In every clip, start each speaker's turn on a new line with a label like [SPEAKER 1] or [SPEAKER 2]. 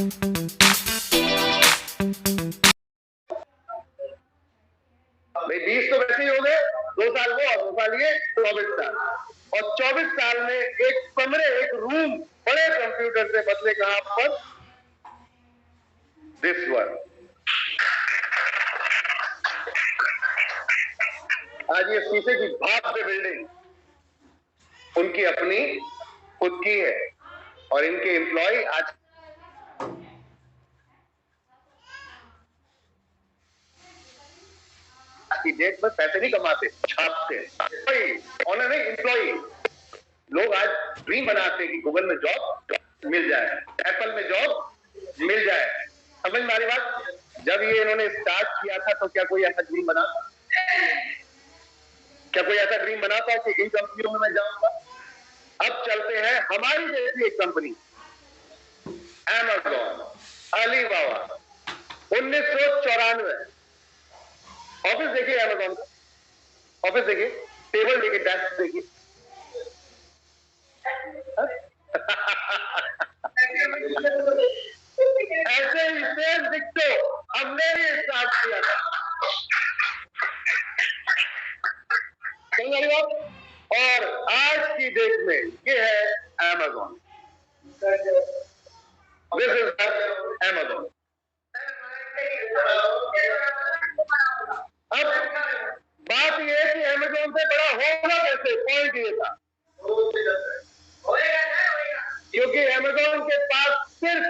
[SPEAKER 1] भाई 20 तो वैसे ही हो गए, 2 साल वो और 2 साल ये, 24 साल। और 24 साल में एक कमरे, एक रूम बड़े कंप्यूटर से बदले कहां पर? This one. आज ये शीशे की भव्य बिल्डिंग उनकी अपनी खुद की है, और इनके एम्प्लॉय आज की डेट में पैसे नहीं कमाते, छापते हैं। ऑनर नहीं, एम्प्लॉय। लोग आज ड्रीम बनाते हैं कि गूगल में जॉब मिल जाए, एप्पल में जॉब मिल जाए। समझ में आ रही बात? जब ये इन्होंने स्टार्ट किया था तो क्या कोई ऐसा ड्रीम बना? क्या कोई ऐसा ड्रीम बना था कि इन कंपनियों में मैं जाऊंगा? अब चलते हैं हमारी जैसी एक कंपनी, अमेज़न, अलीबाबा। 1994। ऑफिस देखिए अमेज़न का, ऑफिस देखिए, टेबल देखिए, डेस्क देखिए। ऐसे ही सेम डिक्टो हमने भी स्टार्ट किया था। और आज की डेट में ये है अमेज़न। This is Amazon. अब बात ये है कि अमेज़न से बड़ा होगा कैसे? पॉइंट ये था, क्योंकि अमेज़न के पास सिर्फ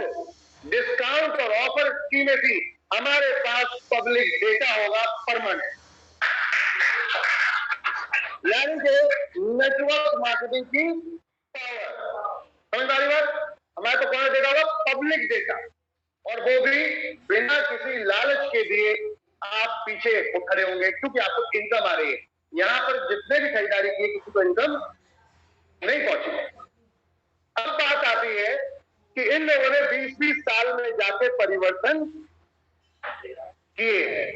[SPEAKER 1] डिस्काउंट और ऑफर स्कीमें थी, हमारे पास पब्लिक डेटा होगा परमानेंट। यानी कि नेटवर्क मार्केटिंग की पावर। समझ आ रही बात? हमारे तो कौन डेटा होगा? पब्लिक डेटा, और वो भी बिना किसी लालच के दिए आप पीछे खड़े होंगे, क्योंकि आपको इनकम आ रही है। यहां पर जितने भी खरीदारी की किसी को इनकम नहीं पहुंची। अब बात आती है कि इन लोगों ने 20-20 साल में जाके परिवर्तन किए हैं।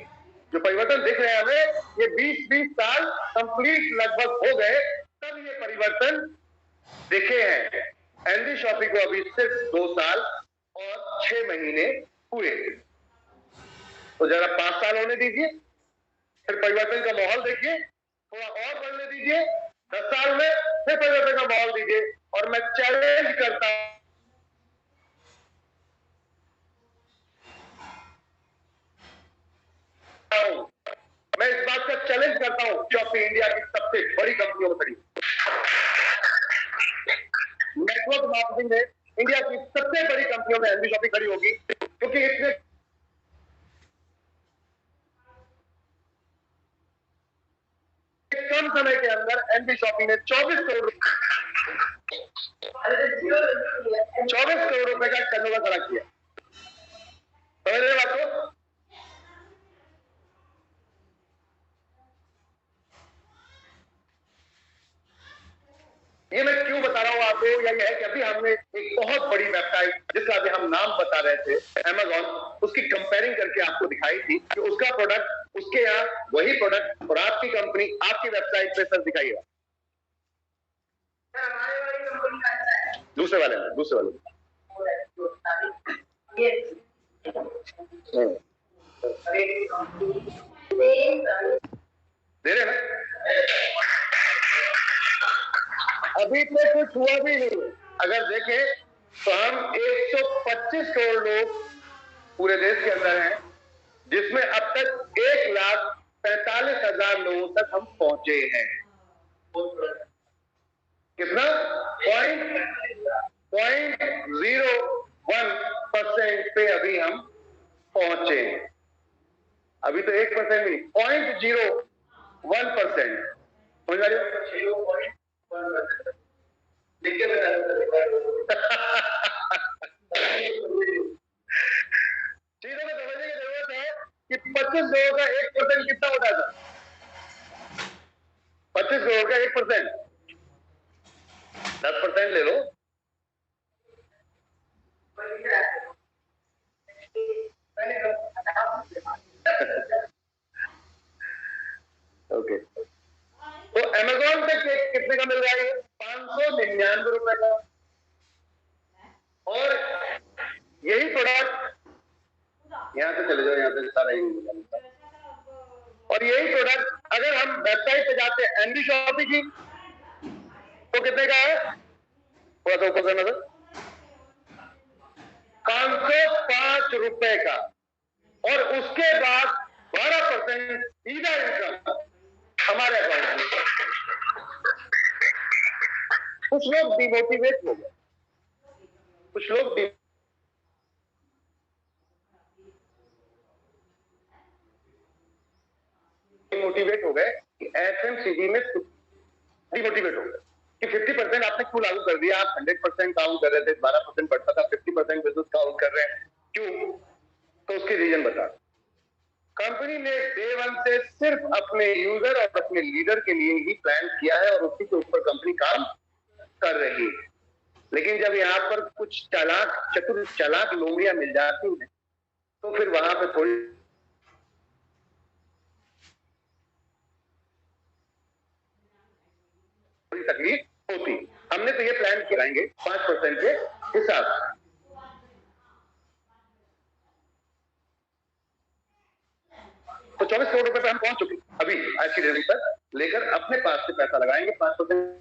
[SPEAKER 1] जो परिवर्तन दिख रहे हैं हमें, ये 20-20 साल कंप्लीट लगभग हो गए, तब ये परिवर्तन दिखे हैं। एनडी शॉपी को अभी सिर्फ 2 साल और 6 महीने हुए, तो जरा 5 साल होने दीजिए, फिर परिवर्तन का माहौल देखिए, थोड़ा और बढ़ने दीजिए, 10 साल में फिर परिवर्तन का माहौल दीजिए। और मैं चैलेंज करता हूं, मैं इस बात का चैलेंज करता हूं, शॉपी इंडिया की सबसे बड़ी कंपनियों में खड़ी, नेटवर्क मार्केटिंग में इंडिया की सबसे बड़ी कंपनियों में एनडी शॉपी खड़ी होगी, क्योंकि इसने कम समय के अंदर एनडी शॉपी ने 24 करोड़ का टर्नओवर खड़ा किया। समझ रहे बात को? ये मैं क्यों बता रहा हूं आपको? यही है कि अभी हमने एक बहुत बड़ी वेबसाइट, जिसका अभी हम नाम बता रहे थे, अमेज़न, उसकी कंपेयरिंग करके आपको दिखाई थी कि उसका प्रोडक्ट, उसके यहाँ वही प्रोडक्ट, और आपकी कंपनी आपकी वेबसाइट पे सर दिखाइएगा। दूसरे वाले दे रहे ना? अभी तो कुछ हुआ भी नहीं। अगर देखें तो हम 125 करोड़ लोग पूरे देश के अंदर हैं, जिसमें अब तक 1,45,000 लोगों तक हम पहुंचे हैं। कितना? 0.01% पे अभी हम पहुंचे हैं। अभी तो 1% भी नहीं, 0.01%। समझ आ रही है? चीजों में समझने की जरूरत है कि 25 लोगों का 1% कितना होता था? 25 करोड़ का 1%, 10% ले लो। ओके, तो अमेज़न पे कितने का मिल रहा है? 599 रुपए का। और यही प्रोडक्ट, यहाँ से चले जाओ, यहाँ पे सारा ही, और यही प्रोडक्ट अगर हम वेबसाइट पे जाते हैं एमडी शॉपी की, तो कितने का है? थोड़ा सा ऊपर करना सर, 505 रुपए का, और उसके बाद 12% सीधा इनकम हमारे अकाउंट में। कुछ लोग डिमोटिवेट हो गए, कुछ लोग डिमोटिवेट हो गए कि एफएमसीजी में डिमोटिवेट हो गए कि 50% आपने क्यों लागू कर दिया, आप 100% काउंट कर रहे थे, 12% बढ़ता था, 50% बिजनेस काउंट कर रहे हैं, क्यों? तो उसके रीजन बता। कंपनी ने डे वन से सिर्फ अपने यूजर और अपने लीडर के लिए ही प्लान किया है और उसी के ऊपर कंपनी काम कर रही है। लेकिन जब यहाँ पर कुछ चतुर चालाक लोमड़ियां मिल जाती हैं, तो फिर वहां पे थोड़ी तकलीफ होती। हमने तो ये प्लान कराएंगे 5% के हिसाब से। तो 24 करोड़ रुपए पे हम पहुंच चुके अभी आज की डेट तक, लेकर अपने पास से पैसा लगाएंगे 5%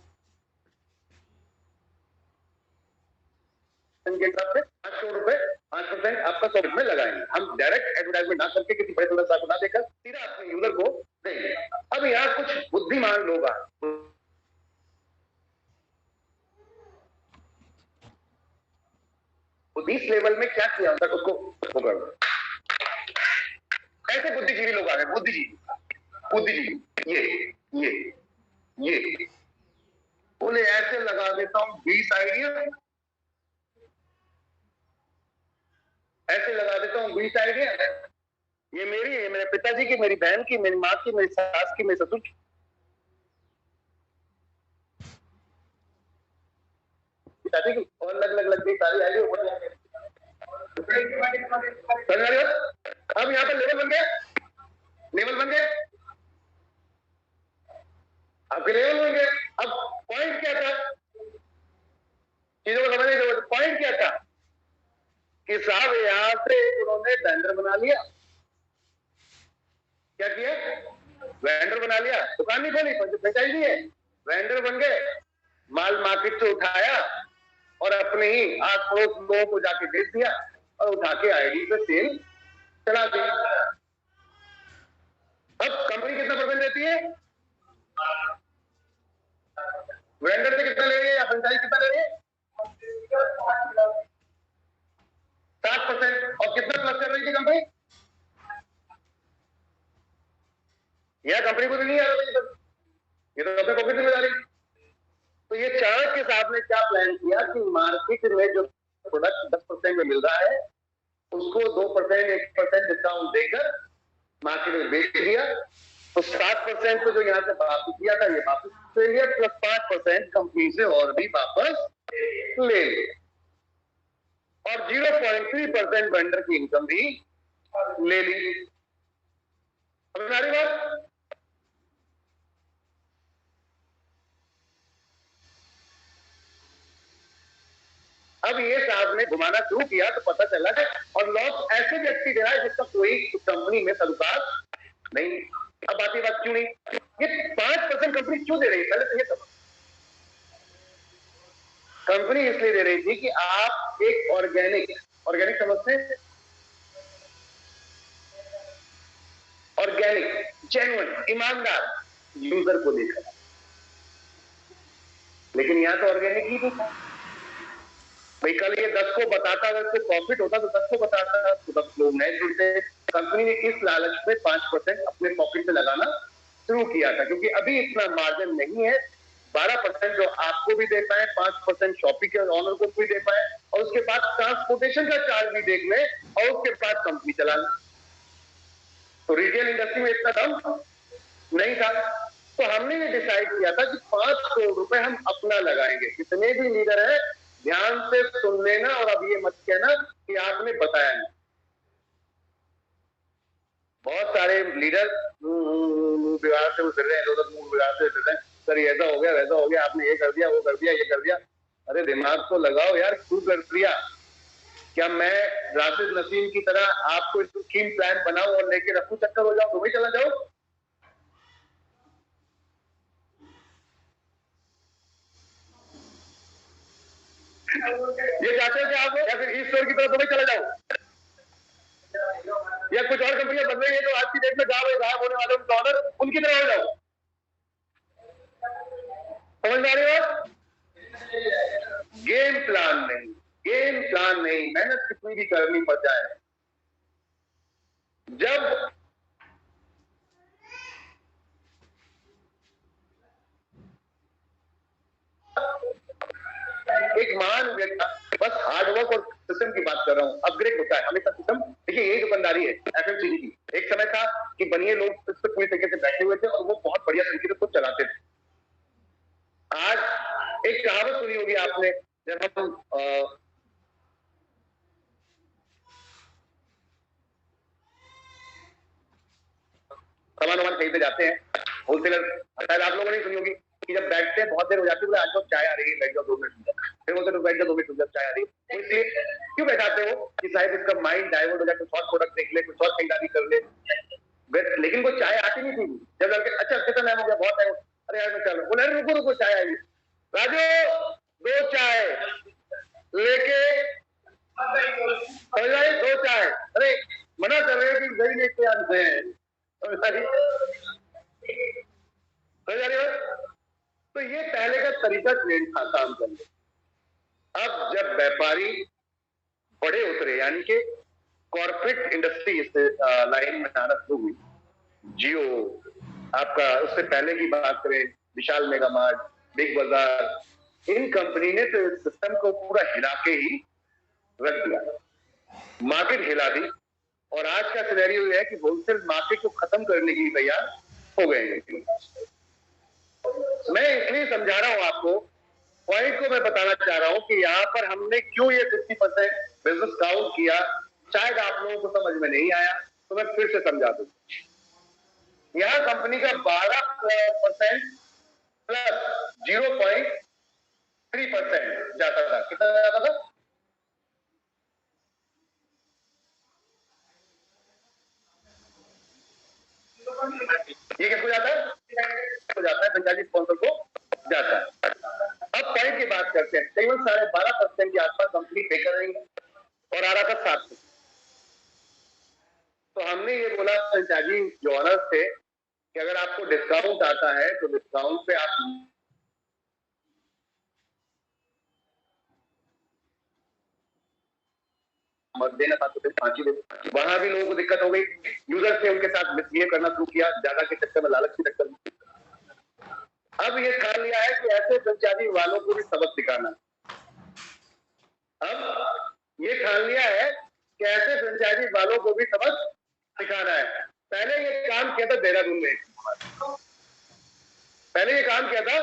[SPEAKER 1] के हिसाब से, 5 करोड़ रुपए 5% आपका 100 में लगाएंगे। हम डायरेक्ट एडवर्टाइजमेंट ना करके किसी बड़े दुकानदार को ना देकर सीधा अपने यूजर को देंगे। अब यहाँ कुछ बुद्धिमान लोग आए, इस लेवल में क्या किया तक उसको कर दो। ऐसे बुद्धिजीवी लोग आ गए, बुद्धिजीवी ये बोले ऐसे लगा देता हूं 20 आइडिया, ऐसे लगा देता हूं 20 आइडिया, ये मेरी है, मेरे पिताजी की, मेरी बहन की, मेरी माँ की, मेरी सास की, मेरे ससुर की, पिताजी की, और लग गई सारी आइडिया। अब यहाँ पर लेवल बन गया, आपके लेवल बन गए। अब पॉइंट क्या था, चीजों को समझने की जरूरत। पॉइंट क्या था कि साहब यहां से उन्होंने वेंडर बना लिया। क्या किया? वेंडर बना लिया, दुकान नहीं खोली, फ्रेंचाइजी दी है, वेंडर बन गए, माल मार्केट से उठाया और अपने ही आस पड़ोस लोगों को जाके बेच दिया और उठा के आईडी पे सेल चला दी। अब कंपनी कितना परसेंट देती है? वेंडर से कितना ले रही है या फ्रेंचाइज कितना ले रही है? 7%। और कितना प्लस कर रही थी कंपनी? यह कंपनी को भी नहीं आ रहा, ये तो अपने पॉकेट में डाली। तो ये चाणक्य साहब ने क्या प्लान किया कि मार्केट में जो प्रोडक्ट 10% में मिल रहा है उसको 2% 1% डिस्काउंट देकर मार्केट में बेच दिया। तो 7% तो जो यहाँ से वापस किया था ये वापस ले लिया, प्लस 5% कंपनी से और भी वापस ले लिया, और 0.3% वेंडर की इनकम भी ले ली। अब हमारी बात, अब ये साहब ने घुमाना शुरू किया तो पता चला कि और लॉस ऐसे व्यक्ति दे रहा है जिसका कोई कंपनी में तल्लुकात नहीं। अब बात क्यों नहीं, ये 5% कंपनी क्यों दे रही है? पहले तो ये समझ, कंपनी इसलिए दे रही थी कि आप एक ऑर्गेनिक समझते हैं, ऑर्गेनिक जेन्युइन ईमानदार यूजर को देखा। लेकिन यहां तो ऑर्गेनिक ही नहीं था भाई। कल ये 10 को बताता, अगर कोई प्रॉफिट होता तो 10 को बताता, तो 10 लोग नए जुड़ते। कंपनी ने इस लालच में 5% अपने पॉकेट में लगाना शुरू किया था, क्योंकि अभी इतना मार्जिन नहीं है। 12% जो आपको भी दे पाए, 5% शॉपी के ऑनर को भी दे पाए, और उसके बाद ट्रांसपोर्टेशन का चार्ज भी देख ले, और उसके बाद कंपनी चला ले। तो रिटेल इंडस्ट्री में इतना दम नहीं था। तो हमने ये डिसाइड किया था कि 5 करोड़ रुपए हम अपना लगाएंगे। कितने भी लीडर है ध्यान से सुन लेना, और अब ये मत कहना कि आपने बताया नहीं। बहुत सारे लीडर बिगाड़ से फिर रहे हैं, बिगाड़ से फिर रहे हैं, सर ऐसा हो गया वैसा हो गया, आपने ये कर दिया वो कर दिया ये कर दिया। अरे दिमाग तो लगाओ यार, क्यों कर दिया, क्या मैं राशिद नसीम की तरह आपको स्कीम प्लान बनाऊं और लेके रखूं, चक्कर हो जाऊं, दुबई चला जाऊं? ये चाहते हैं कि आप, या फिर ईस्ट की तरह दुबई चला जाऊं, या कुछ और कंपनियां बन रही है जो आज की डेट में गायब होने वाले डॉलर उनकी तरह हो जाओ? समझ में आ रही बात? गेम प्लान नहीं, गेम प्लान नहीं, मेहनत कितनी भी करनी पड़ जाए, जब एक महान व्यक्ति, बस हार्डवर्क और सिस्टम की बात कर रहा हूं, अपग्रेड होता है हमेशा सिस्टम। देखिए ये दुकानदारी है एफएमसीजी की, एक समय था कि बनिए लोग इस पर पूरी तरीके से बैठे हुए थे और वो बहुत बढ़िया तरीके से खुद चलाते थे। आज एक कहावत सुनी होगी आपने, जब हम सामान वामान खरीदने जाते हैं, होलसेलर, शायद आप लोगों ने सुनी होगी कि जब बैठते हैं बहुत देर हो जाती है, आज तो चाय आ रही है, बैठ जाओ 2 मिनट, फिर बोलते तो बैठ जाओ 2 मिनट, जब चाय आ रही है। तो इसलिए क्यों बैठाते हो कि शायद इसका माइंड डाइवर्ट हो जाए, कुछ और प्रोडक्ट देख ले, कुछ और खरीदारी कर ले। लेकिन वो चाय आती नहीं थी। जब लड़के अच्छा कितना टाइम हो गया, बहुत टाइम, अरे यार मैं चलो, बोले रुको रुको चाय आई, राजू 2 चाय लेके, 2 चाय, अरे मना कर रहे हैं कि दही लेके आते हैं। तो ये पहले का तरीका ट्रेंड था काम करने। अब जब व्यापारी बड़े उतरे, यानी कि कॉर्पोरेट इंडस्ट्री इस लाइन में आना शुरू हुई, जियो आपका, उससे पहले की बात करें विशाल मेगा मार्ट, बिग बाजार, इन कंपनी ने तो इस सिस्टम को पूरा हिला के ही रख दिया, मार्केट हिला दी। और आज का सिनेरियो यह है कि होलसेल मार्केट को खत्म करने के लिए तैयार हो गए हैं। मैं इसलिए समझा रहा हूं आपको, पॉइंट को मैं बताना चाह रहा हूं कि यहां पर हमने क्यों ये 50% बिजनेस काउंट किया, शायद आप लोगों को समझ में नहीं आया, तो मैं फिर से समझा दूं। यहां कंपनी का 12% प्लस 0.3% जाता था। कितना जाता था? ये किसको जाता है? तो जाता है फ्रेंचाइजी स्पॉन्सर को जाता है। अब पॉइंट की बात करते हैं, करीबन 12.5% के आसपास कंपनी पे कर रही है और आ रहा था 7%। तो हमने ये बोला फ्रेंचाइजी जो ऑनर्स थे कि अगर आपको डिस्काउंट आता है तो डिस्काउंट पे आप मत देना, 5 ही दे। वहां भी लोगों को दिक्कत हो गई, यूजर से उनके साथ मिसबिहेव करना शुरू किया, ज्यादा के चक्कर में, लालच के चक्कर में। अब ये ठान लिया है कि ऐसे फ्रेंचाइजी वालों को भी सबक सिखाना। अब ये ठान लिया है कि ऐसे फ्रेंचाइजी वालों को भी सबक सिखाना है। पहले ये काम किया था देहरादून में, पहले ये काम किया था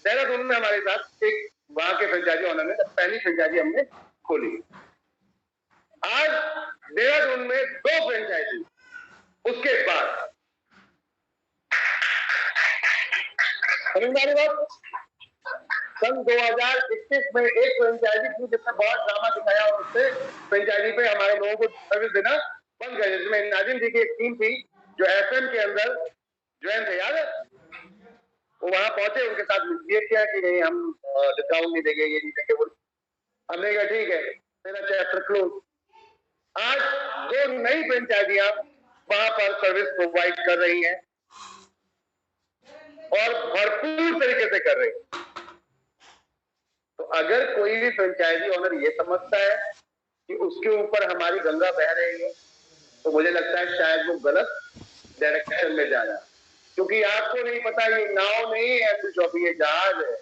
[SPEAKER 1] देहरादून में हमारे साथ एक वहां के फ्रेंचाइजी ओनर ने, पहली फ्रेंचाइजी हमने खोली। आज देहरादून में 2 फ्रेंचाइजी, उसके बाद समझदारी बात, सन 2021 में एक फ्रेंचाइजी थी जिसने बहुत ड्रामा दिखाया और उससे फ्रेंचाइजी पे हमारे लोगों को सर्विस देना बंद कर दिया। जिसमें नाजिम जी की एक टीम थी जो एफएम के अंदर ज्वाइन थे, याद है? वो वहां पहुंचे, उनके साथ मिसबिहेव किया कि नहीं हम डिस्काउंट नहीं देंगे, ये नहीं देंगे। वो हमने कहा ठीक है, मेरा चैप्टर क्लोज। आज 2 नई फ्रेंचाइजियां वहां पर सर्विस प्रोवाइड कर रही हैं और भरपूर तरीके से कर रही है। तो अगर कोई भी फ्रेंचाइजी ओनर ये समझता है कि उसके ऊपर हमारी गंगा बह रही है, तो मुझे लगता है शायद वो गलत डायरेक्शन में जा रहा है, क्योंकि आपको नहीं पता ये नाव नहीं है, ये जहाज है,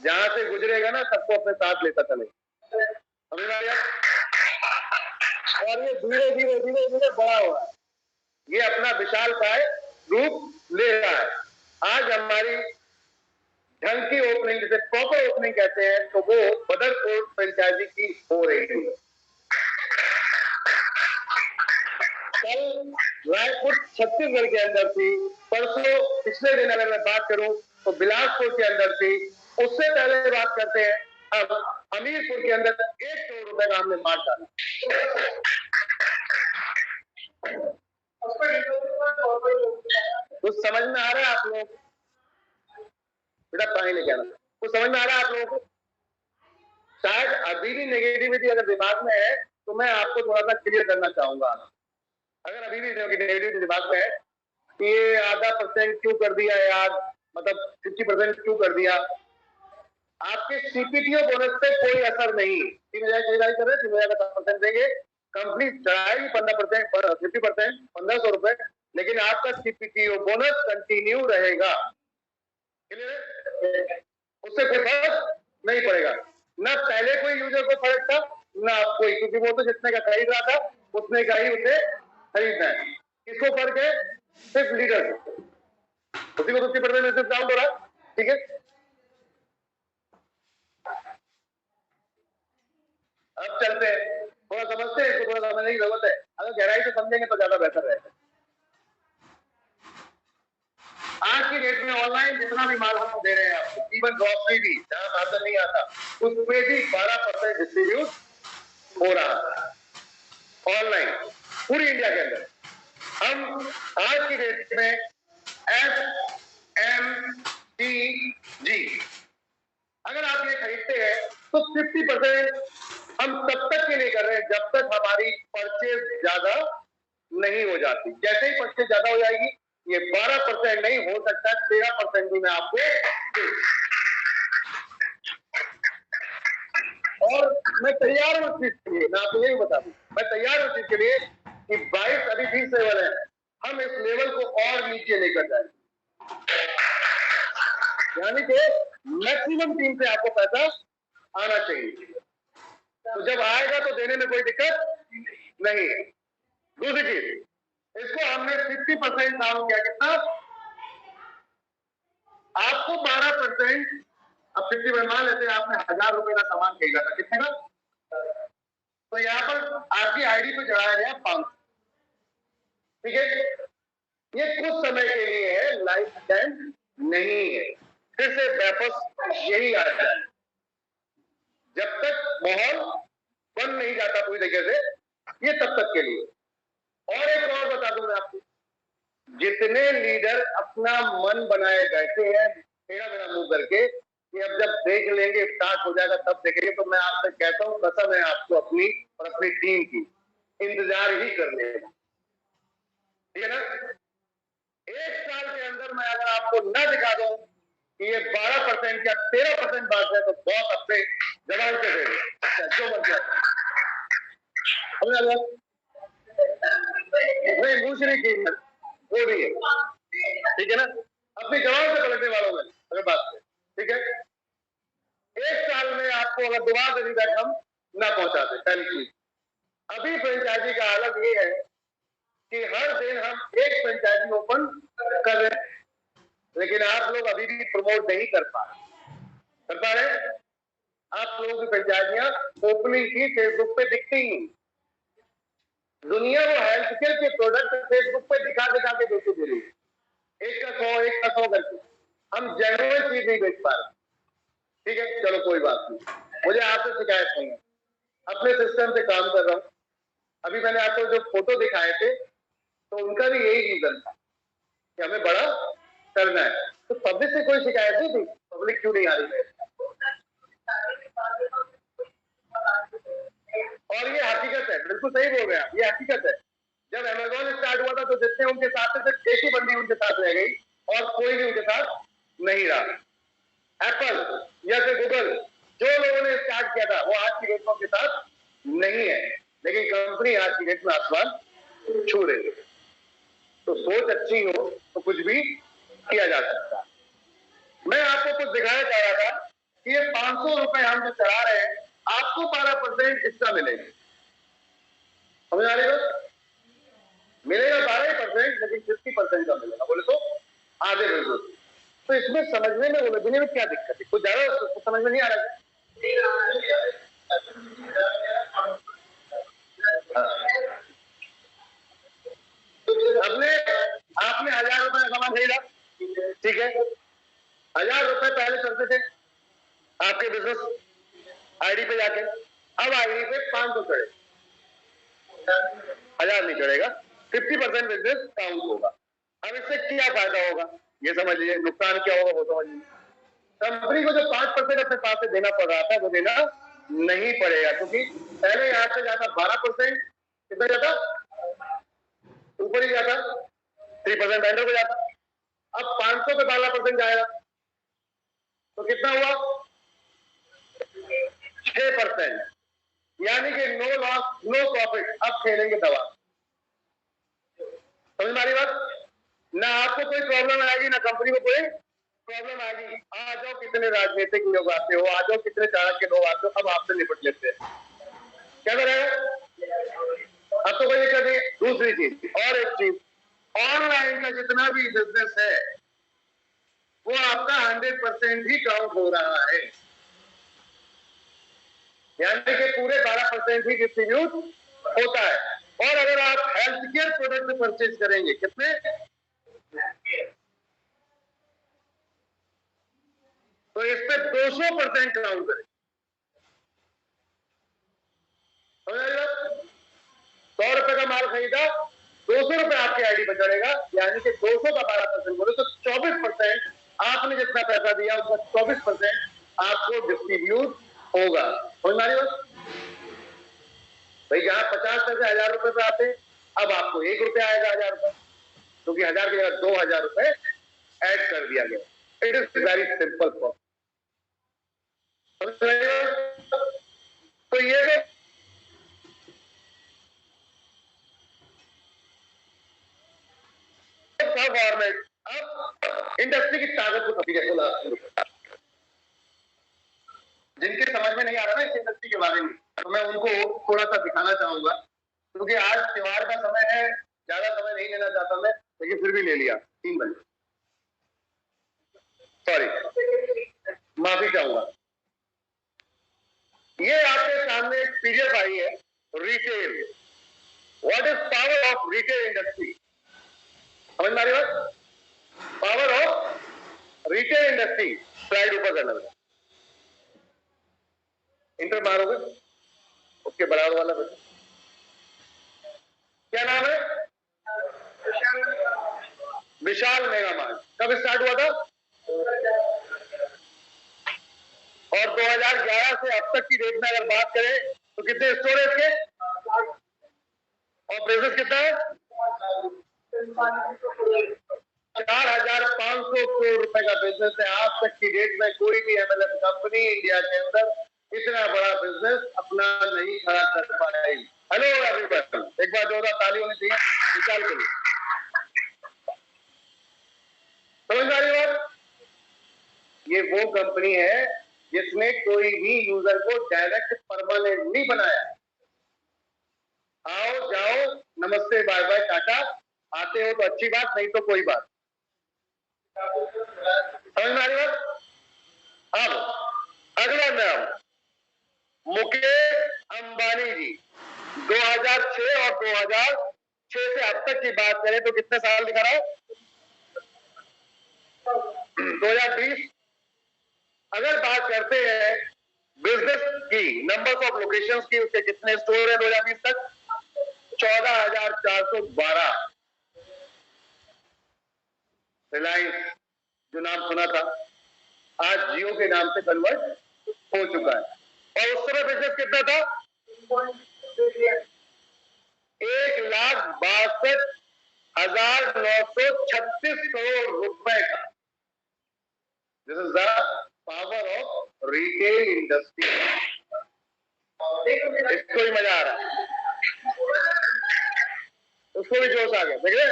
[SPEAKER 1] जहां से गुजरेगा ना सबको अपने साथ लेता चले। समझ में आया? और ये धीरे धीरे धीरे धीरे बड़ा हो रहा है, ये अपना विशालकाय रूप ले रहा है। आज हमारी ढंग की ओपनिंग, जिसे प्रॉपर ओपनिंग कहते हैं, तो वो बदरपुर फ्रेंचाइजी की हो रही थी। कल रायपुर छत्तीसगढ़ के अंदर थी, परसों पिछले दिन अगर मैं बात करूं तो बिलासपुर के अंदर थी, उससे पहले बात करते हैं अब हमीरपुर के अंदर 1 करोड़ रुपए का हमने मार डाला। कुछ समझ में आ रहा है आप लोगों को? बेटा पानी लेके आना। कुछ समझ में आ रहा है आप लोगों को? शायद अभी भी नेगेटिविटी अगर दिमाग में है तो मैं आपको थोड़ा सा क्लियर करना चाहूंगा। अगर अभी भी नेगेटिविटी दिमाग में है कि ये आधा % क्यों कर दिया यार, मतलब 50% क्यों कर दिया, आपके सीपीटीओ बोनस पे कोई असर नहीं। 3,000 कर रहे, 3,000% देंगे, कंपनी चढ़ाएगी 15%, 50%, 1,500 रुपए, लेकिन आपका सीपीटीओ बोनस कंटिन्यू रहेगा। उससे कोई फर्क नहीं पड़ेगा, ना पहले कोई यूजर को फर्क था ना आप कोई, क्योंकि वो तो जितने का खरीद रहा था उतने का ही उसे खरीदना है। किसको फर्क है? सिर्फ लीडर, उसी को 50% डिस्काउंट हो रहा है। ठीक है, अब चलते हैं, थोड़ा समझते हैं, थोड़ा समझने की जरूरत है। अगर गहराई से समझेंगे तो ज्यादा बेहतर रहेगा। आज की डेट में ऑनलाइन जितना भी माल हम दे रहे हैं आपको, इवन ग्रॉसरी भी जहां साधन नहीं आता उसमें भी 12% डिस्ट्रीब्यूट हो रहा है ऑनलाइन पूरी इंडिया के अंदर। हम आज की डेट में FMCG अगर आप ये खरीदते हैं तो 50% हम तब तक के लिए कर रहे हैं जब तक हमारी परचेज ज्यादा नहीं हो जाती। जैसे ही परचेज ज्यादा हो जाएगी, ये 12% नहीं हो सकता 13% भी मैं आपको और मैं तैयार हूं उस चीज के लिए। मैं आपको यही बता दूं, मैं तैयार हूं उस चीज के लिए कि 22 अभी 20 लेवल है, हम इस लेवल को और नीचे लेकर जाएंगे, यानी कि मैक्सिमम 3 से आपको पैसा आना चाहिए। तो जब आएगा तो देने में कोई दिक्कत नहीं है। दूसरी चीज, इसको हमने 50% डाउन किया। कितना? आपको 12%, अब 50% मान लेते हैं आपने 1,000 रुपए का सामान खरीदा था, कितने का? तो यहाँ पर आपकी आईडी पे चढ़ाया गया 500। ठीक है, ये कुछ समय के लिए है, लाइफ टाइम नहीं है। फिर से वापस यही आता है, जब तक माहौल बन नहीं जाता पूरी तरीके से, ये तब तक के लिए। और एक और बता दूं मैं आपको, जितने लीडर अपना मन बनाए बैठे हैं मेरा मुंह करके कि अब जब देख लेंगे स्टार्ट हो जाएगा तब देखेंगे, तो मैं आपसे कहता हूं कसम है आपको अपनी और अपनी टीम की, इंतजार ही कर लेगा। ठीक है ना? 1 साल के अंदर मैं अगर आपको न दिखा दूं कि ये 12% या 13% बात है तो बहुत अपने जवान से दे जो बन जाए नहीं दूसरी टीम में वो भी है। ठीक है ना? अपनी जवान से पलटने वालों में अगर बात है। ठीक है, 1 साल में आपको अगर दोबारा से फीडबैक हम ना पहुंचाते, पहली चीज। अभी फ्रेंचाइजी का हालत ये है कि हर दिन हम एक फ्रेंचाइजी ओपन कर रहे हैं, लेकिन आप लोग अभी भी प्रमोट नहीं कर पा रहे। आप लोगों की फ्रेंचाइजियां ओपनिंग की फेसबुक पे दिखती नहीं। दुनिया को हेल्थ केयर के प्रोडक्ट फेसबुक पे दिखा दिखा के बेची दे रही है, एक का 100 करके। हम जेन्युइन चीज नहीं बेच पा रहे। ठीक है, चलो कोई बात नहीं, मुझे आपसे शिकायत नहीं है, अपने सिस्टम से काम कर रहा हूं। अभी मैंने आपको जो फोटो दिखाए थे तो उनका भी यही रीजन था कि हमें बड़ा करना है। तो पब्लिक से कोई शिकायत नहीं थी, पब्लिक क्यों नहीं आ रही है? और ये हकीकत है, बिल्कुल सही बोल रहे हैं आप, ये हकीकत है। जब अमेज़न स्टार्ट हुआ था तो जितने उनके साथ थे सिर्फ एक ही बंदी उनके साथ रह गई और कोई भी उनके साथ नहीं रहा। एप्पल या फिर गूगल, जो लोगों ने स्टार्ट किया था वो आज की डेट में उनके साथ नहीं है, लेकिन कंपनी आज की डेट में आसमान छू रही है। तो सोच अच्छी हो तो कुछ भी किया जा सकता है। मैं आपको कुछ दिखाना चाह रहा था कि ये 500 रुपए हम जो चढ़ा रहे हैं, आपको 12% इसका मिलेगा। समझ आ रही हो? मिलेगा 12%, लेकिन 50% का मिलेगा। बोले तो आधे बिल्कुल। तो इसमें समझने में उलझने में क्या दिक्कत है? कुछ ज्यादा समझ में नहीं आ रहा है? आपने 1,000 रुपए का सामान खरीदा, ठीक है, 1,000 रुपए पहले चलते थे आपके बिजनेस आईडी पे जाके, अब आईडी पे 500 चढ़े, 1000 नहीं चढ़ेगा, 50% बिजनेस काउंट होगा। अब इससे क्या फायदा होगा ये समझ लीजिए, नुकसान क्या होगा वो समझ लीजिए। कंपनी को जो 5% अपने पास से देना पड़ रहा था वो देना नहीं पड़ेगा, क्योंकि पहले यहां से जाता 12%, कितना जाता, ऊपर ही जाता, 3% वेंडर को जाता। अब 500 पे 12% जाएगा तो कितना हुआ, 6%, यानी कि नो लॉस नो प्रॉफिट। अब खेलेंगे दवा, समझ में आ रही बात? ना आपको कोई प्रॉब्लम आएगी ना कंपनी को कोई प्रॉब्लम आएगी। आ जाओ कितने राजनीतिक लोग आते हो, आ जाओ कितने चाणक्य लोग आते हो, अब आपसे निपट लेते हैं, क्या करेगा, अब तो कोई दिक्कत नहीं। दूसरी चीज और एक चीज, ऑनलाइन का जितना भी बिजनेस है वो आपका 100% ही काउंट हो रहा है, यानी कि पूरे 12% ही डिस्ट्रीब्यूट होता है। और अगर आप हेल्थ केयर प्रोडक्ट परचेज करेंगे, कितने, तो इस पे 200% काउंट करें, 100 रुपए का माल खरीदा, 200 रुपए आपकी आईडी पर चढ़ेगा, यानी कि 200 का 12% बोले तो 24% आपने जितना पैसा दिया उसका 24% आपको डिस्ट्रीब्यूट होगा। समझ में आ रही बात? भाई जहां 50 पैसे 1000 रुपए पे आते, अब आपको 1 रुपया आएगा 1000 रुपए, क्योंकि 1000 की जगह 2000 रुपए ऐड कर दिया गया। It is very simple for, तो ये जो गवर्नमेंट अब इंडस्ट्री की ताकत को समझिए, जिनके समझ में नहीं आ रहा ना इस इंडस्ट्री के बारे में, तो मैं उनको थोड़ा सा दिखाना चाहूंगा, क्योंकि आज त्योहार का समय है, ज्यादा समय नहीं लेना चाहता मैं, लेकिन फिर भी ले लिया 3 बजे, सॉरी, माफी चाहूंगा। ये आपके सामने एक पीडीएफ आई है, retail, what is power of retail industry, समझ में आ रही बात? Power of retail industry, slide ऊपर करना, इंटर मारोगे उसके बराबर वाला बच्चा, क्या नाम है, विशाल मेगा मार्ट। कब स्टार्ट हुआ था, और 2011 से अब तक की डेट में अगर बात करें तो कितने स्टोर है इसके, और बिजनेस कितना है, 4500 करोड़ रुपए का बिजनेस है। आज तक की डेट में कोई भी एमएलएम कंपनी इंडिया के अंदर इतना बड़ा बिजनेस अपना नहीं खड़ा कर पाई। हेलो एवरीवन, एक बार जोरदार ताली होनी चाहिए विशाल के लिए, समझ में आ रही बात? ये वो कंपनी है जिसने कोई भी यूजर को डायरेक्ट परमानेंट नहीं बनाया। आओ जाओ नमस्ते बाय बाय टाटा, आते हो तो अच्छी बात, नहीं तो कोई बात, समझ में आ रही बात? अब अगला नाम मुकेश अंबानी जी, 2006 और 2006 से अब तक की बात करें तो कितने साल दिखा रहा है, 2020। अगर बात करते हैं बिजनेस की, नंबर ऑफ लोकेशंस की, उसके कितने स्टोर है 2020 तक, 14,412। रिलायंस जो नाम सुना था आज जियो के नाम से कन्वर्ट हो चुका है, और उस समय बिजनेस कितना था, 1,62,936 करोड़ रुपए का। This is the power of retail industry. इसको भी मजा आ रहा है, उसको भी जोश आ गया, देखिए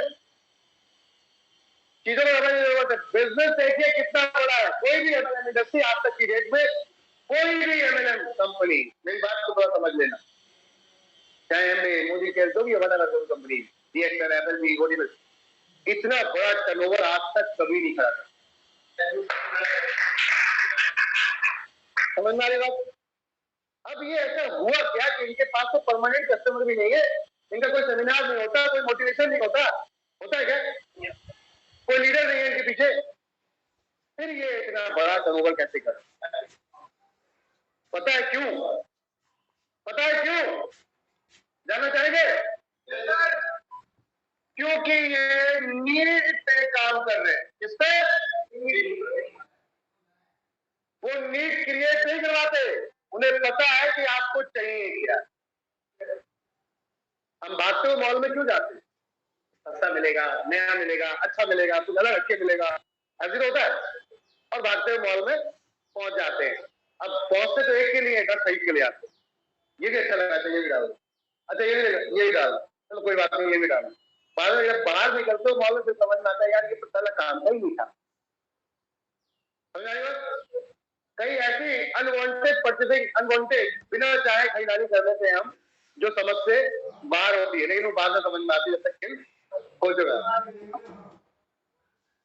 [SPEAKER 1] चीजों को समझने की जरूरत है। बिजनेस देखिए कितना बड़ा है, कोई भी एमएलएम इंडस्ट्री आज तक की डेट में, कोई भी एमएलएम कंपनी, मेरी बात को थोड़ा समझ लेना, चाहे हमने मोदी केयर जो भी हमारा कंपनी, डीएक्सएल, एपल, गोडी, इतना बड़ा टर्नओवर आज तक कभी नहीं करा था, समझ में आ रही बात? अब ये ऐसा हुआ क्या कि इनके पास तो परमानेंट कस्टमर भी नहीं है, इनका कोई सेमिनार नहीं होता, कोई मोटिवेशन नहीं होता, होता है क्या, कोई लीडर नहीं है इनके पीछे, फिर ये इतना बड़ा टर्नओवर कैसे कर, पता है क्यों? पता है क्यों? जानना चाहेंगे? क्योंकि ये नीड पे काम कर रहे हैं। किस पे? वो नीड क्रिएट नहीं करवाते, उन्हें पता है कि आपको चाहिए क्या। हम भागते हुए मॉल में क्यों जाते हैं? सस्ता मिलेगा, नया मिलेगा, अच्छा मिलेगा, कुछ अलग हटके मिलेगा, ऐसे तो होता है। और भागते हुए मॉल में पहुंच जाते हैं। अब पहुंचते तो एक के लिए, 10 खरीद के लिए आते हैं। ये भी अच्छा लगा, अच्छा ये भी डाल, अच्छा ये भी डाल, चलो कोई बात नहीं, ये भी डाल। बाद में जब बाहर निकलते हो मॉल में, फिर समझ में आता है यार ये तो साला काम का ही नहीं था। समझ आई बात? कई ऐसी अनवांटेड परचेसिंग, अनवांटेड बिना चाहे खरीदारी कर लेते हैं हम, जो समझ से बाहर होती है, लेकिन वो बाद में समझ में आती है जब तक हो चुका।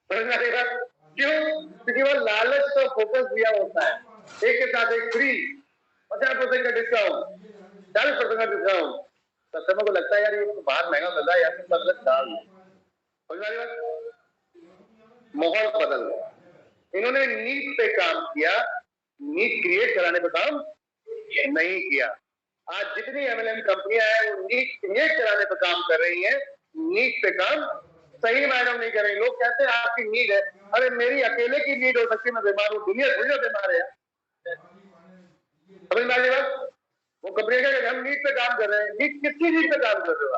[SPEAKER 1] समझ में आएगा क्यों? क्योंकि वो लालच का फोकस दिया होता है, एक के साथ एक फ्री, 50% का डिस्काउंट, 40% का डिस्काउंट। कस्टमर को लगता है यार ये तो बाहर महंगा मिल रहा है, यार सब अलग डाल। समझ में आएगा? माहौल बदल गया। इन्होंने नीड पे काम किया, नीड क्रिएट कराने पे काम नहीं किया। आज जितनी एमएलएम कंपनियां हैं वो नीड क्रिएट कराने पे काम कर रही हैं, नीड पे काम सही मायने नहीं कर रही। लोग कहते हैं आपकी नीड है, अरे मेरी अकेले की नीड हो सकती है, मैं बीमार हूं, दुनिया बीमार है। समझ में आ गई बात? वो कंपनी का हम नीड पे काम कर रहे हैं, नीड किसकी नीड पे काम कर रहे हो?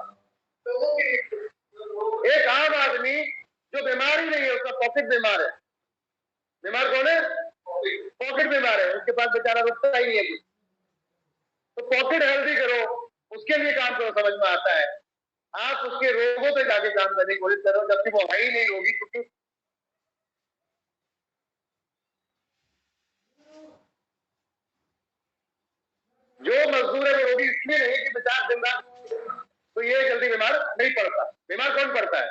[SPEAKER 1] एक आम आदमी जो बीमार ही नहीं है, उसका पॉकेट बीमार है। बीमार कौन है? पॉकेट बीमार है, उसके पास बेचारा रुकता ही नहीं है कुछ। तो पॉकेट हेल्दी करो, उसके लिए काम करो, समझ में आता है। आप उसके रोगों पे जाके काम करने की कोशिश करो, जबकि वो है ही नहीं रोगी। क्योंकि जो मजदूर है वो रोगी इसलिए नहीं कि बेचारा दिन रात, तो ये जल्दी बीमार नहीं पड़ता। बीमार कौन पड़ता है?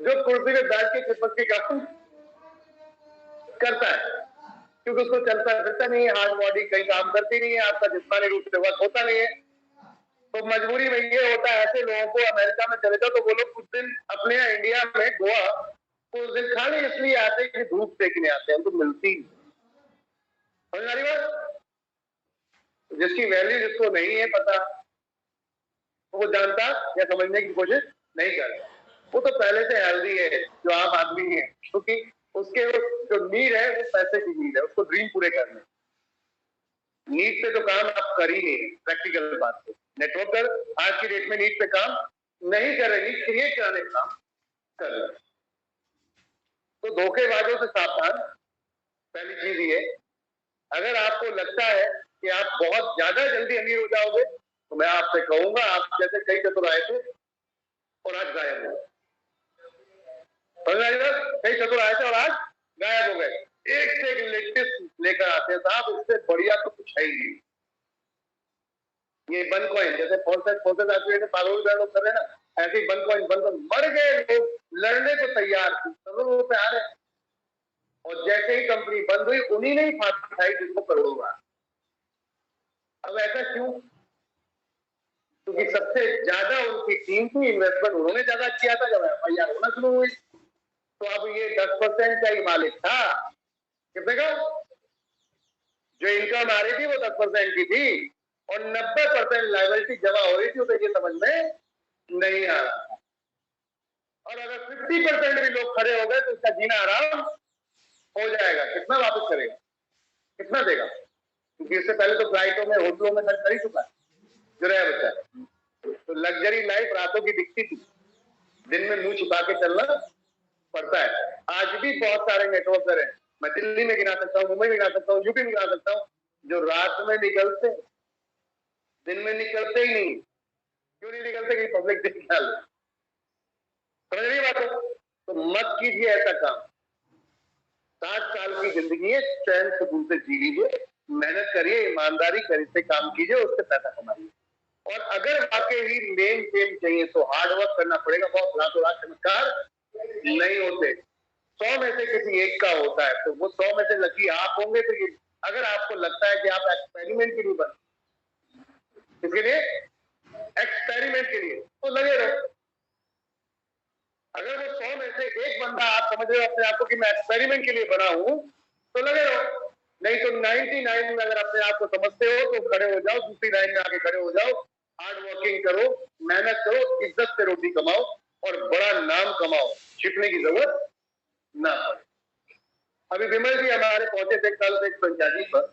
[SPEAKER 1] जो कुर्सी में बैठ के चिपक के काम करता है, क्योंकि उसको चलता फिरता नहीं है, हार्ड बॉडी कहीं काम करती नहीं है, आपका जिस्मानी रूप से वर्क होता नहीं है। तो मजबूरी में ये होता है, ऐसे लोगों को अमेरिका में चले जाओ तो वो लोग कुछ दिन अपने इंडिया में गोवा कुछ दिन खाली इसलिए आते हैं कि धूप सेकने आते हैं, उनको मिलती। समझ आ रही बात? जिसकी वैल्यू जिसको नहीं है पता, वो जानता या समझने की कोशिश नहीं करता। वो तो पहले से हेल्दी है, जो आम आदमी है, क्योंकि उसके जो नीड है वो पैसे की नीड है, उसको ड्रीम पूरे करने। नीड पे तो काम आप कर ही नहीं, प्रैक्टिकल बात है। नेटवर्कर आज की डेट में नीड पे काम नहीं कर रहे, नीड क्रिएट कराने का काम कर रहे। तो धोखेबाजों से सावधान। पहली चीज ये, अगर आपको लगता है कि आप बहुत ज्यादा जल्दी अमीर हो जाओगे, तो मैं आपसे कहूंगा आप जैसे कई चतुर आए थे और आज गायब हो गए। कई चतुर आए थे और आज गायब हो गए। एक से एक लेटेस्ट लेकर आते हैं साहब, इससे बढ़िया तो कुछ है ही नहीं। ये बन कॉइन जैसे फोर्सेस पागल लोग कर रहे हैं ना, ऐसे ही बन कॉइन मर गए लोग, लड़ने को तैयार थे, करोड़ों पे आ रहे। और जैसे ही कंपनी बंद हुई, उन्हीं ने ही फांसी खाई जिसको करोड़ों हुआ। अब ऐसा क्यों? क्योंकि सबसे ज्यादा उनकी टीम की इन्वेस्टमेंट उन्होंने ज्यादा किया था। जब एफआईआर होना शुरू हुई तो अब ये 10% का ही मालिक था। कितने का? जो इनकम आ रही थी वो 10% की थी और 90% लाइबिलिटी जमा हो रही थी, तो ये समझ में नहीं आ रहा था। और अगर 50% भी लोग खड़े हो गए तो इसका जीना आराम हो जाएगा। कितना वापस करेगा, कितना देगा? क्योंकि इससे पहले तो फ्लाइटों में, होटलों में खर्च कर ही चुका है जो रहा बच्चा। तो लग्जरी लाइफ रातों की दिखती थी, दिन में मुंह छुपा के चलना पड़ता है। आज भी बहुत सारे नेटवर्कर हैं, मैं दिल्ली में गिना सकता हूँ, मुंबई में गिना सकता हूँ, यूपी में गिना सकता हूँ, जो रात में निकलते, दिन में निकलते ही नहीं। क्यों नहीं निकलते? कि पब्लिक देख ख्याल। समझ रही बात हो? तो मत कीजिए ऐसा काम। 60 साल की जिंदगी है, चैन सुकून से जी लीजिए, मेहनत करिए, ईमानदारी से काम कीजिए, उससे पैसा कमाइए। और अगर वाकई ही नेम फेम चाहिए तो हार्ड वर्क करना पड़ेगा। बहुत रातों रात चमत्कार नहीं होते। 100 में से किसी एक का होता है, तो वो 100 में से लकी आप होंगे। तो ये अगर आपको लगता है कि आप एक्सपेरिमेंट के लिए बन, इसके लिए एक्सपेरिमेंट के लिए तो लगे रहो। अगर वो 100 में से एक बंदा आप समझ रहे हो अपने आप को कि मैं एक्सपेरिमेंट के लिए बना हूं, तो लगे रहो। नहीं तो 99 में अगर अपने आप को समझते हो तो खड़े हो जाओ, दूसरी लाइन में आके खड़े हो जाओ, हार्ड वर्किंग करो, मेहनत करो, इज्जत से रोटी कमाओ और बड़ा नाम कमाओ, छिपने की जरूरत ना पड़े। अभी विमल जी हमारे पहुंचे थे कल से एक फ्रेंचाइजी पर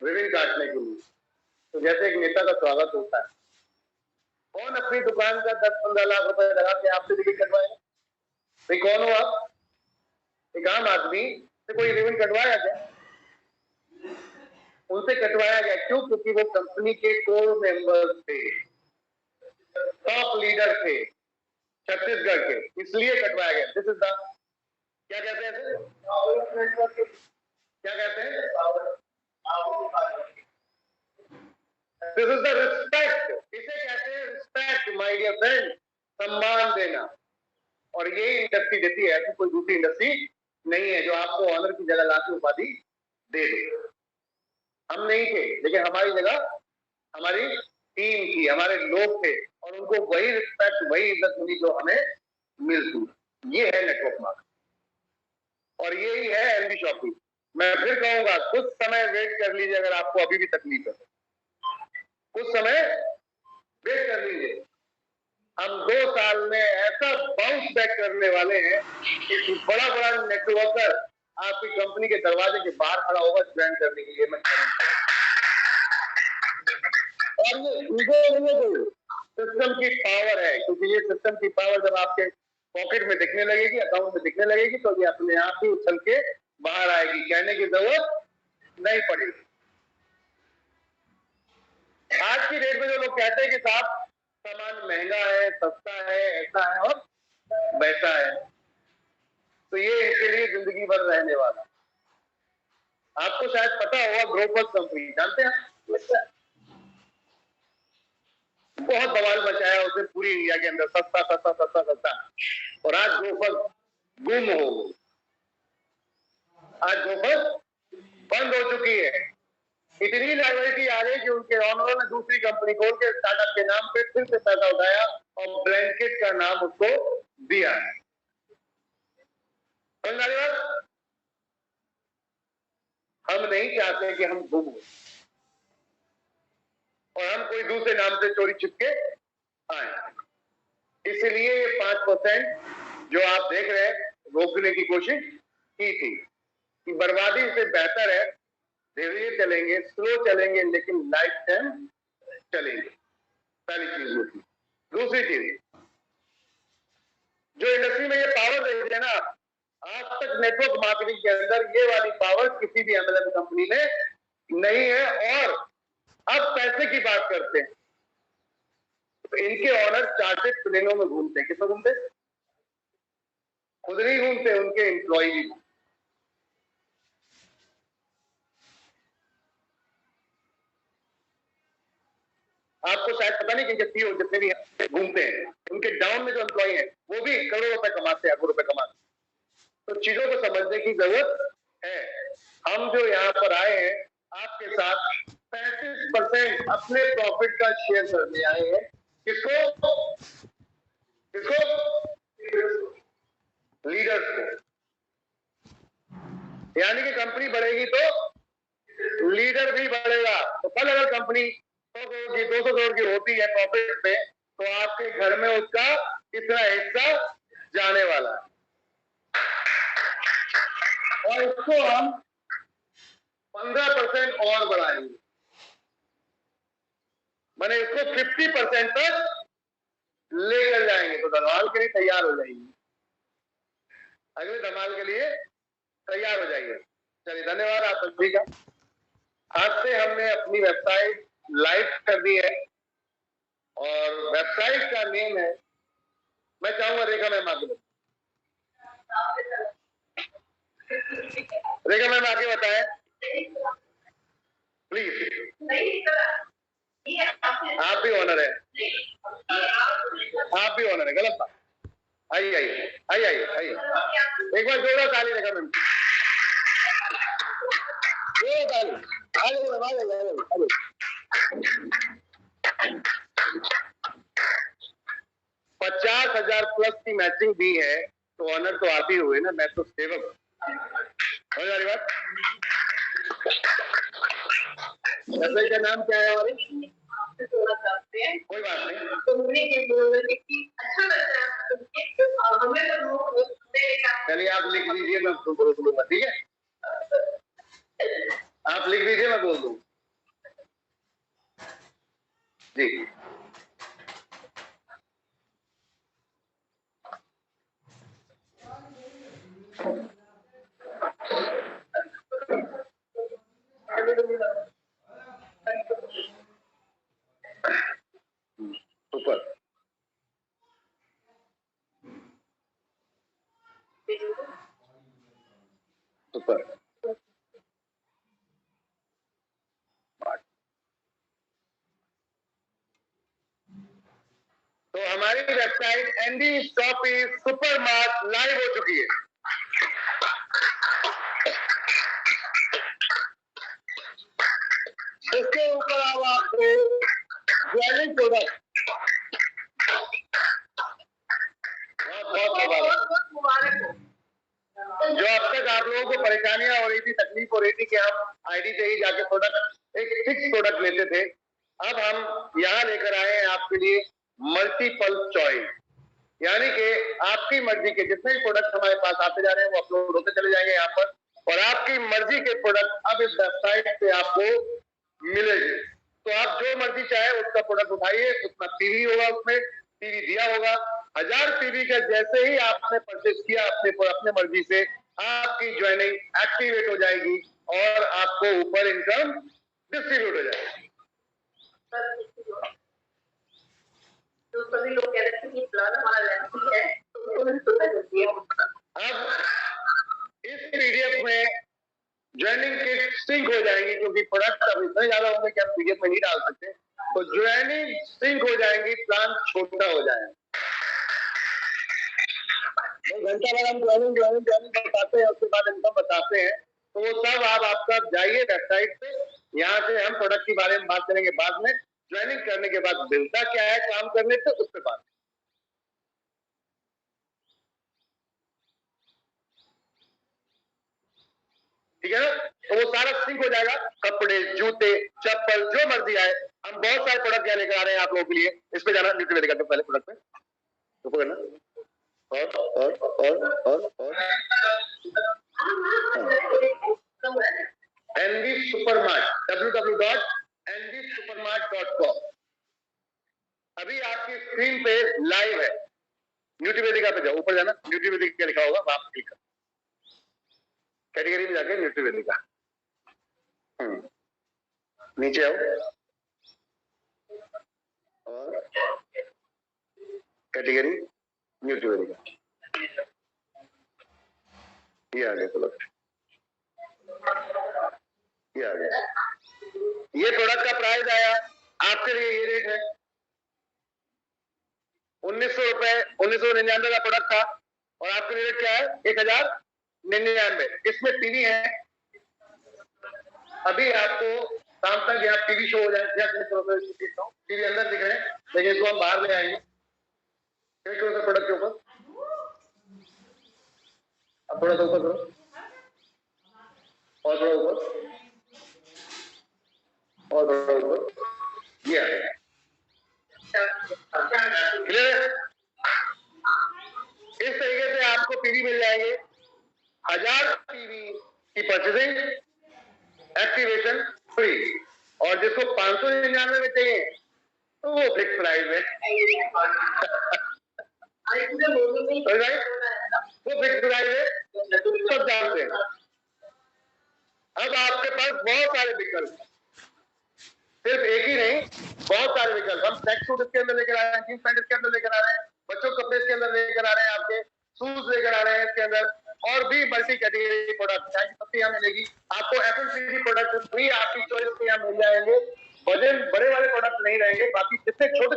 [SPEAKER 1] रिबन काटने के लिए। तो जैसे एक नेता का स्वागत होता है, कौन अपनी दुकान का 10-15 लाख रुपए लगा के आपसे रिबन कटवाएगा? भाई कौन हो आप? एक आम आदमी से कोई रिबन कटवाया क्या? उनसे कटवाया गया। क्यों? क्योंकि वो कंपनी के कोर मेंबर थे, टॉप लीडर थे छत्तीसगढ़ के, इसलिए कटवाया गया। दिस इज द, क्या कहते हैं, क्या कहते हैं, दिस इज द रिस्पेक्ट। इसे कहते हैं रिस्पेक्ट माय डियर फ्रेंड, सम्मान देना। और ये इंडस्ट्री देती है, ऐसी कोई दूसरी इंडस्ट्री नहीं है जो आपको ऑनर की जगह लाके उपाधि दे दे। हम नहीं थे, लेकिन हमारी जगह हमारी टीम थी, हमारे लोग थे और उनको वही रिस्पेक्ट, वही इज्जत मिली जो हमें मिलती। ये है नेटवर्क मार्केटिंग और यही है एलबी शॉपिंग। मैं फिर कहूंगा, कुछ समय वेट कर लीजिए अगर आपको अभी भी तकलीफ है, कुछ समय वेट कर लीजिए। हम 2 साल में ऐसा बाउंस बैक करने वाले हैं कि बड़ा बड़ा नेटवर्कर आपकी कंपनी के दरवाजे के बाहर खड़ा होगा ज्वाइन करने के लिए। मैं और ये सिस्टम की पावर है, क्योंकि ये सिस्टम की पावर जब आपके पॉकेट में दिखने लगेगी, अकाउंट में दिखने लगेगी, तो ये अपने आप ही उछल के बाहर आएगी, कहने की जरूरत नहीं पड़ेगी। आज की डेट में जो लोग कहते हैं कि साहब सामान महंगा है, सस्ता है, ऐसा है और वैसा है, तो ये इनके लिए जिंदगी भर रहने वाला। आपको शायद पता होगा ग्रोफर्स कंपनी, जानते हैं? बहुत बवाल मचाया उसने पूरी इंडिया के अंदर, सस्ता सस्ता सस्ता सस्ता, और आज ग्रोफर्स गुम हो, आज ग्रोफर्स बंद हो चुकी है। इतनी लाइबिलिटी आ गई कि उनके ऑनरों ने दूसरी कंपनी खोल के स्टार्टअप के नाम पे फिर से पैसा उठाया और ब्लैंकेट का नाम उसको दिया है। हम नहीं चाहते कि हम गुम हो और हम कोई दूसरे नाम से चोरी छिपके आए। इसलिए ये 5% जो आप देख रहे हैं रोकने की कोशिश की थी कि बर्बादी से बेहतर है धीरे चलेंगे, स्लो चलेंगे, लेकिन लाइफ टाइम चलेंगे। पहली चीज होती। दूसरी चीज, जो इंडस्ट्री में ये पावर देखते हैं ना, आज तक नेटवर्क मार्केटिंग के अंदर ये वाली पावर किसी भी एमएलएम कंपनी में नहीं है। और अब पैसे की बात करते हैं तो इनके ऑनर चार्टर्ड प्लेनों में घूमते हैं। किसमें घूमते? खुद नहीं घूमते, उनके एम्प्लॉई। आपको शायद पता नहीं कि इनके सीईओ जितने भी घूमते हैं, उनके डाउन में जो एम्प्लॉई हैं वो भी करोड़ों रुपए कमाते हैं, अरबों रुपए कमाते हैं। तो चीजों को समझने की जरूरत है। हम जो यहाँ पर आए हैं आपके साथ 35% अपने प्रॉफिट का शेयर करने आए हैं। किसको? किसको? लीडर्स को। यानी कि कंपनी बढ़ेगी तो लीडर भी बढ़ेगा। तो कल अगर कंपनी 200 करोड़ की होती है प्रॉफिट में, तो आपके घर में उसका कितना हिस्सा जाने वाला है। और इसको हम 15% और बढ़ाएंगे, मैंने इसको 50% तक लेकर जाएंगे। तो धमाल के लिए तैयार हो जाएंगे, अगले धमाल के लिए तैयार हो जाइए। चलिए, धन्यवाद आप सभी का। आज से हमने अपनी वेबसाइट लाइव कर दी है और वेबसाइट का नेम है, मैं चाहूंगा रेखा मैम आगे रेखा मैम आगे बताएं प्लीज। आप भी ऑनर है, आप भी ऑनर है, गलत बात। आइए आइए आइए आइए आइए, एक बार जोड़ा ताली रेखा मैम, ताली। 50,000 प्लस की मैचिंग दी है, तो ऑनर तो आप ही हुए ना, मैं तो सेवक हूं। समझ आ रही बात? वेबसाइट का नाम क्या है हमारे? कोई बात नहीं, चलिए आप लिख लीजिए, मैं बोल दूंगा, ठीक है? आप लिख लीजिए, मैं बोल दूंगा जी। सुपर सुपर तो हमारी वेबसाइट एनडी शॉपिस सुपर मार्ट लाइव हो चुकी है। इसके ऊपर अब आपको ज्वेलरी प्रोडक्ट बहुत मुबारक हो। जो अब तक आप लोगों को परेशानियां हो रही थी, तकलीफ हो रही थी कि हम आईडी से ही जाके प्रोडक्ट एक फिक्स प्रोडक्ट लेते थे, अब हम यहाँ लेकर आए हैं आपके लिए मल्टीपल चॉइस, यानी कि आपकी मर्जी के जितने भी प्रोडक्ट हमारे पास आते जा रहे हैं वो अपलोड होते चले जाएंगे यहाँ पर, और आपकी मर्जी के प्रोडक्ट अब इस वेबसाइट पे आपको मिलेंगे। तो आप जो मर्जी चाहे उसका प्रोडक्ट उठाइए, उसमें टीवी होगा, उसमें टीवी दिया होगा। 1000 टीवी का जैसे ही आपने परचेज किया अपने मर्जी से, आपकी ज्वाइनिंग एक्टिवेट हो जाएगी और आपको ऊपर इनकम डिस्ट्रीब्यूट हो जाएगी। तो सभी लोग कह रहे थे कि प्लान हमारा लेंथी है, तो उन्होंने सोचा कर दिया। अब इस पीडीएफ में ज्वाइनिंग किट सिंक हो जाएंगी, क्योंकि प्रोडक्ट अब इतने ज्यादा होंगे कि आप पीडीएफ में नहीं डाल सकते, तो ज्वाइनिंग सिंक हो जाएंगी, प्लान छोटा हो जाएगा। घंटा भर हम ज्वाइनिंग बताते हैं, उसके बाद इनकम बताते हैं, तो वो सब आप आपका जाइए वेबसाइट पे, यहाँ से हम प्रोडक्ट के बारे में बात करेंगे बाद में। ज्वाइनिंग करने के बाद मिलता क्या है काम करने से, उस पर बात। ठीक है ना? तो वो सारा सिंक हो जाएगा, कपड़े, जूते, चप्पल, जो मर्जी आए। हम बहुत सारे प्रोडक्ट यहाँ लेकर आ रहे हैं आप लोगों के लिए। इस पे जाना न्यूट्रीवेदिका के पहले प्रोडक्ट पे तो करना, और एनवी सुपरमार्ट www.nvsupermart.com अभी आपकी स्क्रीन पे लाइव है। न्यूट्रीवेदिका पे जाओ, ऊपर जाना, न्यूट्रीवेदिका लिखा होगा, वहां क्लिक करो, कैटेगरी में जाके न्यूट्रीवेदिका, नीचे आओ और कैटेगरी न्यूट्रीवेदिका, ये आ गया प्रोडक्ट, ये आ गया। ये प्रोडक्ट का प्राइस आया आपके लिए, ये रेट है 1900 रुपए, 1999 का प्रोडक्ट था, और आपके लिए रेट क्या है 1099। इसमें टीवी है, अभी आपको शाम तक यहाँ टीवी शो हो जाए, टीवी अंदर दिख रहे हैं, लेकिन इसको हम बाहर ले आएंगे प्रोडक्ट के ऊपर। अब थोड़ा सा ऊपर करो, और थोड़ा ऊपर, और थोड़ा ऊपर, ये आ गया। क्लियर? इस तरीके से आपको टीवी मिल जाएंगे। 1000 टीवी की परचेजिंग एक्टिवेशन फ्री, और जिसको 599 में चाहिए तो वो फिक्स प्राइस है। वो फिक्स प्राइस है, सब जानते हैं। अब आपके पास बहुत सारे विकल्प, सिर्फ एक ही नहीं, बहुत सारे विकल्प। हम ट्रैक सूट इसके अंदर लेकर आ रहे हैं, जींस पैंट इसके अंदर लेकर आ रहे हैं, बच्चों के कपड़े इसके अंदर लेकर आ रहे हैं, आपके शूज लेकर आ रहे हैं इसके अंदर, और भी मल्टी कैटेगरी प्रोडक्ट चाहे सबसे यहाँ मिलेगी आपको। FMCG प्रोडक्ट भी आपकी चॉइस के यहाँ मिल जाएंगे। वजन बड़े वाले प्रोडक्ट नहीं रहेंगे, बाकी जितने छोटे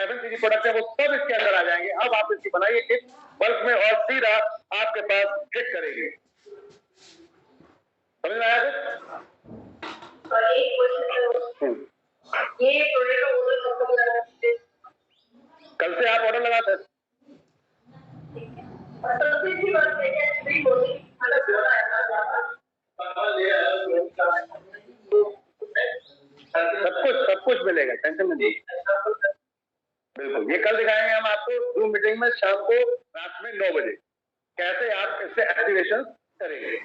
[SPEAKER 1] FMCG प्रोडक्ट है वो सब इसके अंदर आ जाएंगे। अब आप इसकी बनाइए किट बल्क में और सीधा आपके पास हिट करेगी। समझ में आया? एक क्वेश्चन, ये प्रोडक्ट ऑर्डर कब लगाना है? कल से आप ऑर्डर लगाते हैं। सबसे अच्छी बात है कि सब कुछ मिलेगा, टेंशन मत लीजिए। बिल्कुल, ये कल दिखाएंगे हम आपको जूम मीटिंग में शाम को रात में 9 बजे कैसे आप इससे एक्टिवेशन करेंगे।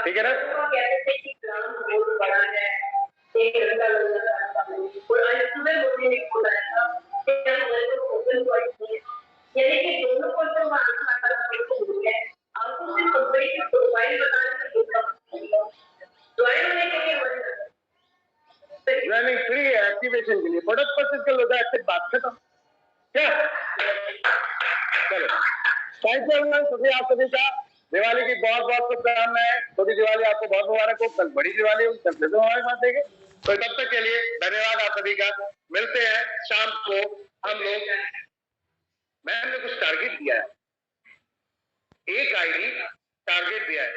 [SPEAKER 1] ठीक है ना? ज्वाइनिंग फ्री है एक्टिवेशन के लिए, प्रोडक्ट परचेज कर लो, एक्टिव बात खत्म। क्या चलो, थैंक यू, शुक्रिया आप सभी का। दिवाली की बहुत बहुत शुभकामनाएं। छोटी दिवाली आपको बहुत मुबारक हो, कल बड़ी दिवाली हो, कल फिर से हमारे साथ देंगे। तो तब तक के लिए धन्यवाद आप सभी का। मिलते हैं शाम को हम लोग। मैंने कुछ टारगेट दिया है, एक आईडी टारगेट दिया है,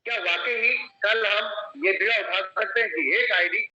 [SPEAKER 1] क्या वाकई ही कल हम ये दिया उठा सकते हैं कि एक आईडी